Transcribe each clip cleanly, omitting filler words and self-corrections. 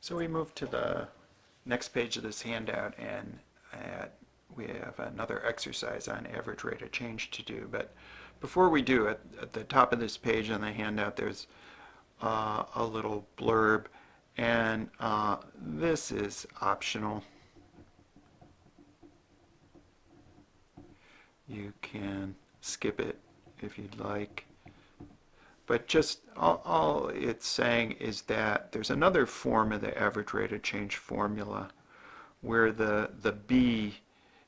So we move to the next page of this handout, and we have another exercise on average rate of change to do. But before we do, at the top of this page on the handout, there's a little blurb, and this is optional. You can skip it if you'd like. But just all it's saying is that there's another form of the average rate of change formula where the b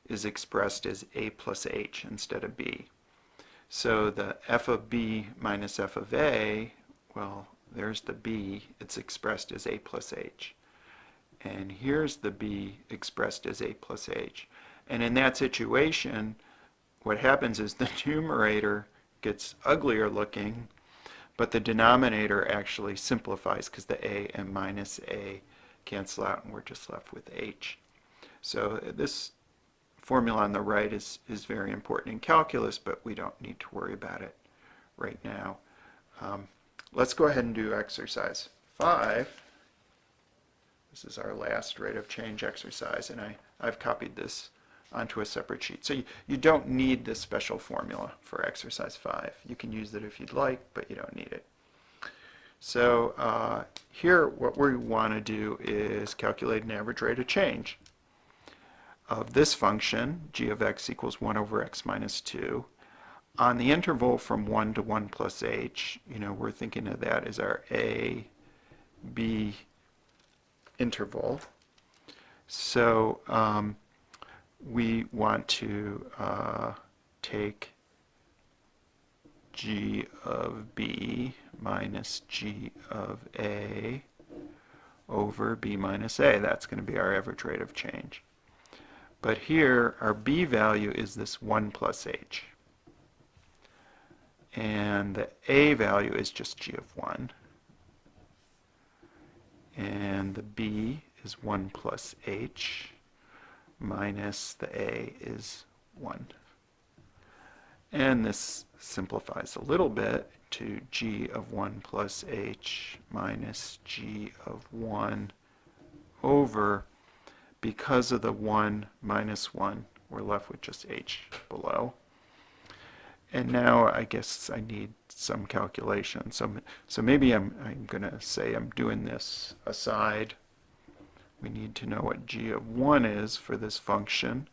is expressed as a plus h instead of b. So the f of b minus f of a, well, there's the b, it's expressed as a plus h. And here's the b expressed as a plus h. And in that situation, what happens is the numerator gets uglier looking, but the denominator actually simplifies because the a and minus a cancel out and we're just left with h. So this formula on the right is very important in calculus, but we don't need to worry about it right now. Let's go ahead and do exercise 5. This is our last rate of change exercise, and I've copied this onto a separate sheet. So you don't need this special formula for exercise 5. You can use it if you'd like, but you don't need it. So here what we want to do is calculate an average rate of change of this function, g of x equals 1 over x minus 2. On the interval from 1 to 1 plus h, we're thinking of that as our a, b interval. So we want to take g of b minus g of a over b minus a. That's going to be our average rate of change. But here, our b value is this 1 plus h. And the a value is just g of 1. And the b is 1 plus h minus the a is 1. And this simplifies a little bit to g of 1 plus h minus g of 1 over, because of the 1 minus 1, we're left with just h below. And now I guess I need some calculation. So maybe I'm going to say I'm doing this aside. We need to know what g of 1 is for this function.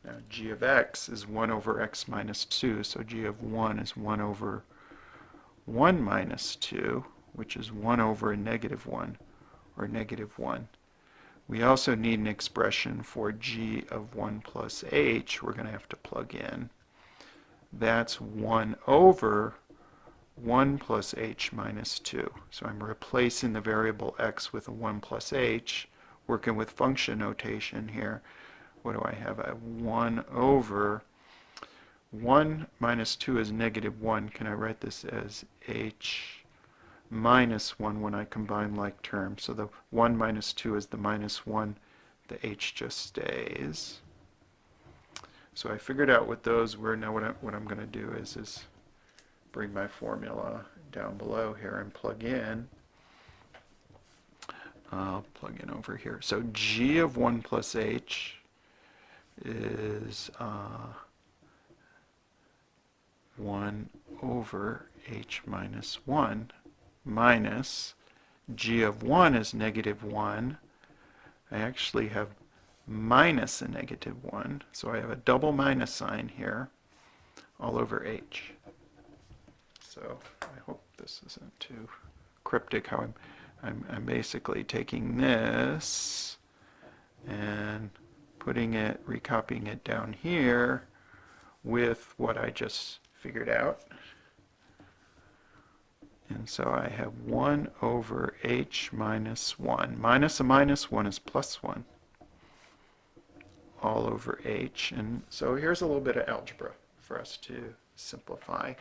Now g of x is 1 over x minus 2, so g of 1 is 1 over 1 minus 2, which is 1 over a negative 1, or negative 1. We also need an expression for g of 1 plus h. We're going to have to plug in. That's 1 over 1 plus h minus 2. So I'm replacing the variable x with a 1 plus h, working with function notation here. What do I have? I have 1 over 1 minus 2 is negative 1. Can I write this as h minus 1 when I combine like terms? So the 1 minus 2 is the minus 1. The h just stays. So I figured out what those were. Now what I'm going to do is bring my formula down below here and plug in. I'll plug in over here. So g of 1 plus h is 1 over h minus 1 minus g of 1 is negative 1. I actually have minus a negative 1, so I have a double minus sign here all over h. So I hope this isn't too cryptic how I'm basically taking this and putting it, recopying it down here with what I just figured out. And so I have 1 over h minus 1. Minus a minus 1 is plus 1 all over h. And so here's a little bit of algebra for us to simplify.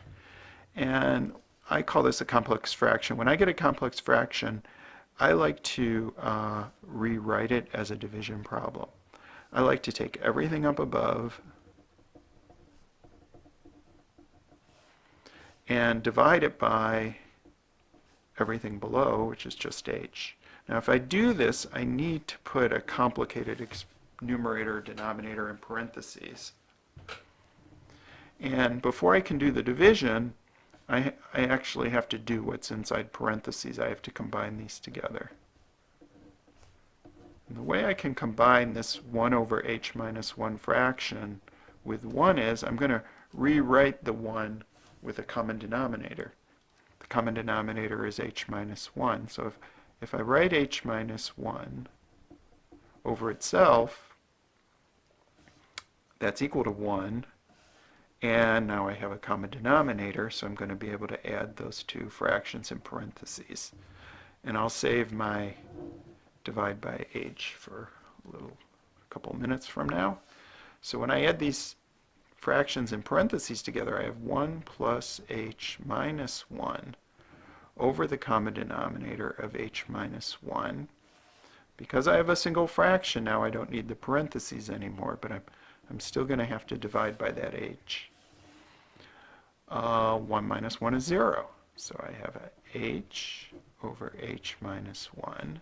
And I call this a complex fraction. When I get a complex fraction, I like to rewrite it as a division problem. I like to take everything up above and divide it by everything below, which is just h. Now if I do this, I need to put a complicated numerator, denominator in parentheses. And before I can do the division, I actually have to do what's inside parentheses. I have to combine these together. And the way I can combine this 1 over h minus 1 fraction with 1 is I'm going to rewrite the 1 with a common denominator. The common denominator is h minus 1. So if I write h minus 1 over itself, that's equal to 1. And now I have a common denominator, so I'm going to be able to add those two fractions in parentheses. And I'll save my divide by h for a couple minutes from now. So when I add these fractions in parentheses together, I have 1 plus h minus 1 over the common denominator of h minus 1. Because I have a single fraction now, I don't need the parentheses anymore, but I'm still going to have to divide by that h. 1 minus 1 is 0. So I have a h over h minus 1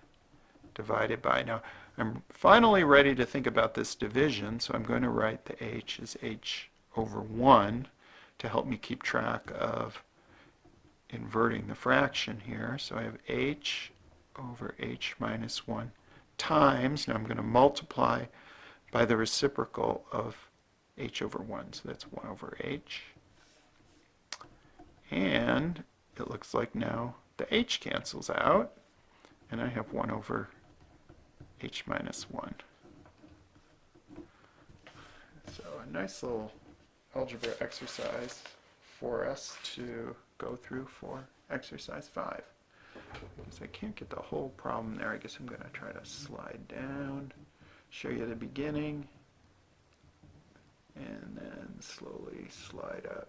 divided by. Now, I'm finally ready to think about this division, so I'm going to write the h as h over 1 to help me keep track of inverting the fraction here. So I have h over h minus 1 times, now I'm going to multiply by the reciprocal of h over 1. So that's 1 over h. And it looks like now the h cancels out, and I have 1 over h minus 1. So a nice little algebra exercise for us to go through for exercise 5. Because I can't get the whole problem there, I guess I'm going to try to slide down, show you the beginning, and then slowly slide up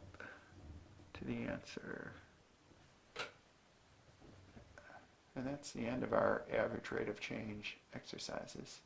to the answer. And that's the end of our average rate of change exercises.